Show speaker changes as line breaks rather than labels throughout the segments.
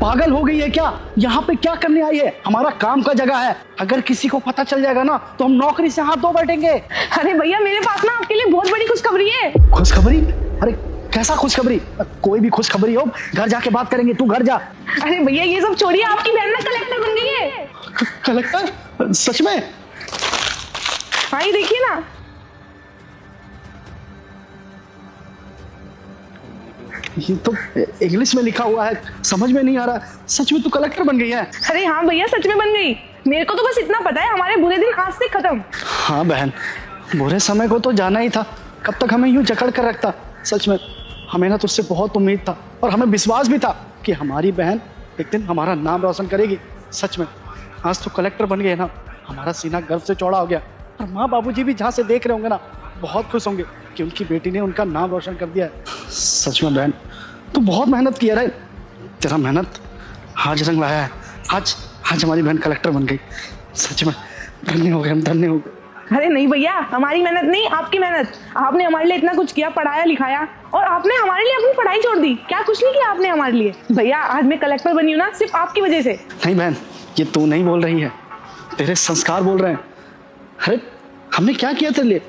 पागल हो गई है क्या? यहाँ पे क्या करने आई है? हमारा काम का जगह है। अगर किसी को पता चल जाएगा ना तो हम नौकरी से हाथ धो बैठेंगे।
अरे भैया मेरे पास ना आपके लिए बहुत बड़ी खुशखबरी है।
खुशखबरी? अरे कैसा खुशखबरी? कोई भी खुशखबरी हो घर जाके बात करेंगे, तू घर जा।
अरे भैया ये सब छोड़िए, आपकी बहन ना कलेक्टर बन गई है।
कलेक्टर? सच में?
हाँ ये देखिए ना।
ये तो इंग्लिश में लिखा हुआ है, समझ में नहीं आ रहा। सच में तू कलेक्टर बन गई है?
अरे हाँ भैया सच में बन गई। मेरे को तो बस इतना पता है, हमारे बुरे दिन आज से खत्म।
हाँ बहन, बुरे समय को तो जाना ही था। कब तक हमें यूं जकड़ कर रखता। सच में हमें ना तुझसे बहुत उम्मीद था और हमें विश्वास भी था कि हमारी बहन एक दिन हमारा नाम रोशन करेगी। सच में आज तो कलेक्टर बन गए ना, हमारा सीना गर्व से चौड़ा हो गया। और माँ बाबूजी भी जहाँ से देख रहे होंगे ना बहुत खुश होंगे कि उनकी बेटी ने उनका नाम रोशन कर दिया है। सच में बहन तू बहुत मेहनत की है रे। तेरा मेहनत आज रंग लाया है। आज आज हमारी बहन कलेक्टर बन गई। सच में धन्य हो गए हम, धन्य हो गए।
अरे नहीं भैया, हमारी मेहनत नहीं आपकी मेहनत। आपने हमारे लिए इतना कुछ किया, पढ़ाया लिखाया, और आपने हमारे लिए अपनी पढ़ाई छोड़ दी। क्या कुछ नहीं किया आपने हमारे लिए। भैया आज मैं कलेक्टर बनी हूँ ना सिर्फ आपकी वजह से।
नहीं बहन, ये तू नहीं बोल रही है, तेरे संस्कार बोल रहे हैं। अरे हमने क्या किया तेरे लिए?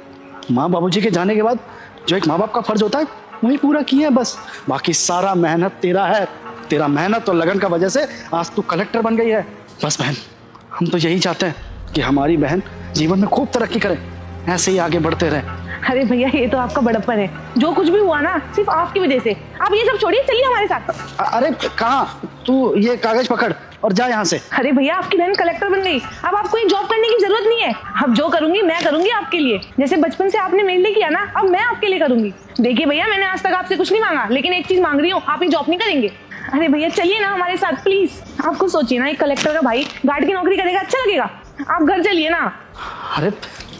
माँ बाबूजी के जाने के बाद जो एक माँ बाप का फर्ज होता है वही पूरा किया है बस। बाकी सारा मेहनत तेरा है। तेरा मेहनत और लगन का वजह से आज तू कलेक्टर बन गई है। बस बहन हम तो यही चाहते हैं कि हमारी बहन जीवन में खूब तरक्की करे, ऐसे ही आगे बढ़ते रहे।
अरे भैया ये तो आपका बड़प्पन है। जो कुछ भी हुआ ना सिर्फ आपकी वजह से। आप ये सब छोड़िए, चलिए हमारे साथ।
अरे कहाँ? तू ये कागज पकड़ और जा यहाँ से।
अरे भैया आपकी बहन कलेक्टर बन गई, अब आपको ये जॉब करने की जरूरत नहीं है। अब जो करूंगी मैं करूंगी आपके लिए। जैसे बचपन से आपने मेरे लिए किया ना, अब मैं आपके लिए करूंगी। देखिए भैया मैंने आज तक आपसे कुछ नहीं मांगा, लेकिन एक चीज मांग रही हूँ, आप ये जॉब नहीं करेंगे। अरे भैया चलिए ना हमारे साथ प्लीज। आपको सोचिए ना, एक कलेक्टर का भाई गार्ड की नौकरी करेगा, अच्छा लगेगा? आप घर चलिए ना।
अरे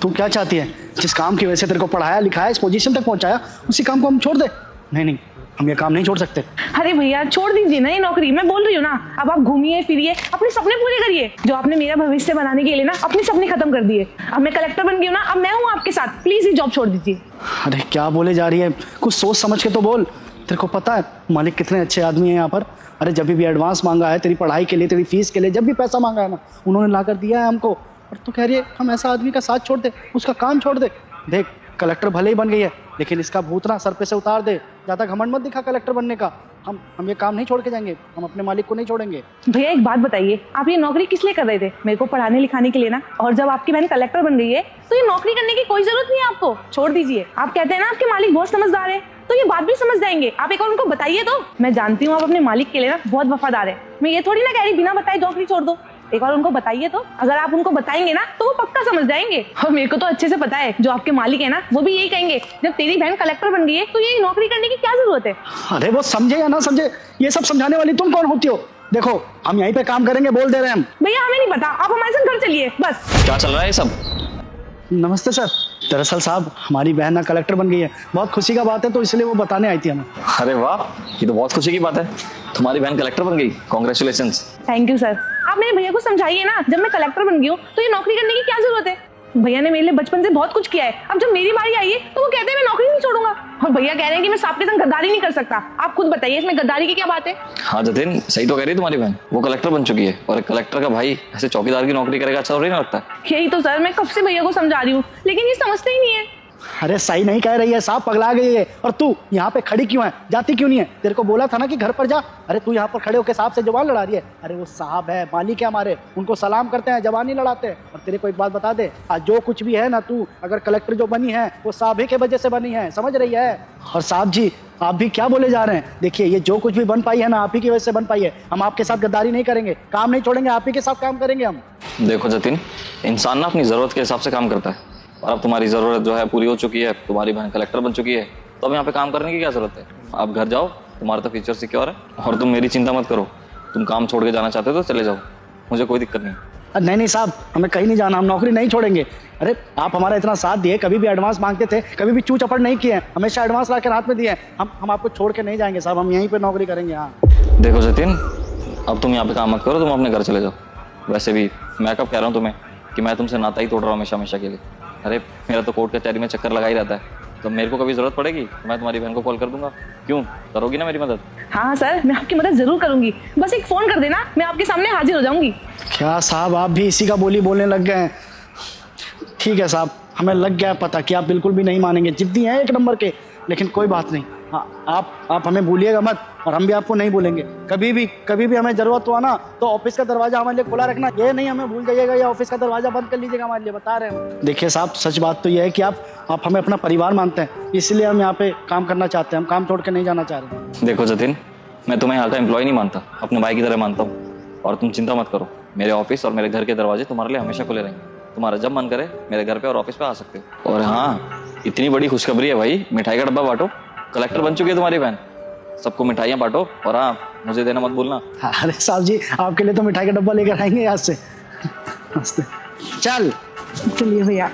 तू क्या चाहती है? जिस काम की वजह से तेरे को पढ़ाया लिखाया इस पोजीशन तक पहुंचाया, उसी काम को हम छोड़ दे? नहीं नहीं, हम ये काम नहीं छोड़ सकते।
अरे भैया छोड़ दीजिए ना ये नौकरी, मैं बोल रही हूँ ना। अब आप घूमिए फिरिए, अपने सपने पूरे करिए। जो आपने मेरा भविष्य बनाने के लिए ना अपने सपने खत्म कर दिए। अब मैं कलेक्टर बन गई हूँ ना, अब मैं हूँ आपके साथ। प्लीज ये जॉब छोड़ दीजिए।
अरे क्या बोले जा रही है? कुछ सोच समझ के तो बोल। तेरे को पता है मालिक कितने अच्छे आदमी हैं यहाँ पर। अरे जब भी एडवांस मांगा है तेरी पढ़ाई के लिए, तेरी फीस के लिए, जब भी पैसा मांगा है ना उन्होंने ला कर दिया है हमको। और तू कह रही है हम ऐसा आदमी का साथ छोड़ दे, उसका काम छोड़ दे? देख कलेक्टर भले ही बन गई है, लेकिन इसका भूत ना सर पे से उतार दे। ज़्यादा घमंड मत दिखा कलेक्टर बनने का। हम ये काम नहीं छोड़ के जाएंगे, हम अपने मालिक को नहीं छोड़ेंगे।
भैया एक बात बताइए, आप ये नौकरी किस लिए कर रहे थे? मेरे को पढ़ाने लिखाने के लिए ना। और जब आपकी बहन कलेक्टर बन गई है तो ये नौकरी करने की कोई जरूरत नहीं है आपको। छोड़ दीजिए। आप कहते हैं ना आपके मालिक बहुत समझदार है, तो ये बात भी समझ जाएंगे। आप एक और उनको बताइए तो। मैं जानती हूँ आप अपने मालिक के लिए ना बहुत वफादार है। मैं ये थोड़ी ना कह रही बिना बताए नौकरी छोड़ दो। एक और उनको बताइए तो। अगर आप उनको बताएंगे ना तो वो पक्का समझ जाएंगे। और मेरे को तो अच्छे से पता है जो आपके मालिक है ना वो भी यही कहेंगे, जब तेरी बहन कलेक्टर बन गई है तो ये नौकरी करने की क्या जरूरत है।
अरे वो समझे या ना समझे, ये सब समझाने वाली तुम कौन होती हो? देखो हम यहीं पे काम करेंगे, बोल दे रहे हैं हम।
भैया हमें नहीं पता, आप हमारे साथ घर चलिए बस।
क्या चल रहा है ये सब?
नमस्ते सर। दरअसल साहब हमारी बहन ना कलेक्टर बन गई है, बहुत खुशी का बात है, तो इसलिए वो बताने आई थी हमें।
अरे वाह, ये तो बहुत खुशी की बात है। तुम्हारी बहन कलेक्टर बन गई, कॉन्ग्रेचुलेशंस।
Thank you sir. आप मेरे भैया को समझाइए ना, जब मैं कलेक्टर बन गई हूँ तो ये नौकरी करने की क्या जरूरत है। भैया ने मेरे लिए बचपन से बहुत कुछ किया है। अब जब मेरी बारी आई है तो वो कहते हैं मैं नौकरी नहीं छोड़ूंगा। और भैया कह रहे हैं कि मैं साहब के संग गद्दारी नहीं कर सकता। आप खुद बताइए इसमें गद्दारी की क्या बात है।
हाँ जतिन, सही तो कह रही है तुम्हारी बहन। वो कलेक्टर बन चुकी है और एक कलेक्टर का भाई ऐसे चौकीदार की नौकरी करेगा, अच्छा नहीं लगता।
यही तो सर मैं कब से भैया को समझा रही हूँ, लेकिन ये समझते ही नहीं है।
अरे सही नहीं कह रही है साहब, पगला गई है। और तू यहाँ पे खड़ी क्यों है? जाती क्यों नहीं है? तेरे को बोला था ना कि घर पर जा। अरे तू यहाँ पर खड़े होकर साहब से जवान लड़ा रही है। अरे वो साहब है, मालिक है हमारे, उनको सलाम करते हैं, जवान नहीं लड़ाते हैं। और तेरे को एक बात बता दे, आज जो कुछ भी है ना, तू अगर कलेक्टर जो बनी है वो साहब ही के वजह से बनी है, समझ रही है? और साहब जी आप भी क्या बोले जा रहे हैं? देखिए ये जो कुछ भी बन पाई है ना आप ही की वजह से बन पाई है। हम आपके साथ गद्दारी नहीं करेंगे, काम नहीं छोड़ेंगे, आप ही के साथ काम करेंगे हम।
देखो जतिन, इंसान ना अपनी जरूरत के हिसाब से काम करता है, और अब तुम्हारी जरूरत जो है पूरी हो चुकी है। तुम्हारी बहन कलेक्टर बन चुकी है, तो अब यहाँ पे काम करने की क्या जरूरत है? आप घर जाओ, तुम्हारा तो फ्यूचर सिक्योर है। और तुम मेरी चिंता मत करो, तुम काम छोड़ के जाना चाहते हो तो चले जाओ, मुझे कोई दिक्कत नहीं।
नहीं नहीं साहब, हमें कहीं नहीं जाना, हम नौकरी नहीं छोड़ेंगे। अरे आप हमारा इतना साथ दिए, कभी भी एडवांस मांगते थे, कभी भी चू चपड़ नहीं किए, हमेशा एडवांस ला कर हाथ में दिए। हम आपको छोड़ के नहीं जाएंगे साहब, हम यहीं पे नौकरी करेंगे। हाँ
देखो जतिन, अब तुम यहाँ पे काम मत करो, तुम अपने घर चले जाओ। वैसे भी मैं कब कह रहा हूँ तुम्हें कि मैं तुमसे नाता ही तोड़ रहा हूँ हमेशा हमेशा के लिए। अरे मेरा तो कोर्ट कचहरी में चक्कर लगा ही रहता है, तो मेरे को कभी जरूरत पड़ेगी तो मैं तुम्हारी बहन को कॉल कर दूंगा। क्यों, करोगी ना मेरी मदद?
हाँ सर, मैं आपकी मदद जरूर करूंगी, बस एक फोन कर देना, मैं आपके सामने हाजिर हो जाऊंगी।
क्या साहब, आप भी इसी का बोली बोलने लग गए हैं। ठीक है साहब, हमें लग गया पता कि आप बिल्कुल भी नहीं मानेंगे, जिद्दी हैं एक नंबर के, लेकिन कोई बात नहीं। हाँ, आप हमें भूलिएगा मत और हम भी आपको नहीं भूलेंगे। कभी भी हमें जरूरत हुआ ना तो ऑफिस का दरवाजा हमारे लिए खुला रखना, ये नहीं हमें भूल जाइएगा या ऑफिस का दरवाजा बंद कर लीजिएगा हमारे लिए, बता रहे हैं। देखिए साहब, सच बात तो यह है कि आप हमें अपना परिवार मानते हैं, इसलिए हम यहाँ पे काम करना चाहते हैं, हम काम छोड़ के नहीं जाना चाह रहे।
देखो जतिन, मैं तुम्हें यहाँ का एम्प्लॉय नहीं मानता, अपने भाई की तरह मानता हूँ। और तुम चिंता मत करो, मेरे ऑफिस और मेरे घर के दरवाजे तुम्हारे लिए हमेशा खुले रहेंगे। तुम्हारा जब मन करे मेरे घर पे और ऑफिस पे आ सकते हो। और हाँ, इतनी बड़ी खुशखबरी है भाई, मिठाई का डब्बा बांटो, कलेक्टर बन चुकी है तुम्हारी बहन, सबको मिठाइयाँ बांटो। और हाँ, मुझे देना मत भूलना।
अरे साहब जी, आपके लिए तो मिठाई का डब्बा लेकर आएंगे आज से। चल
चलिए भैया।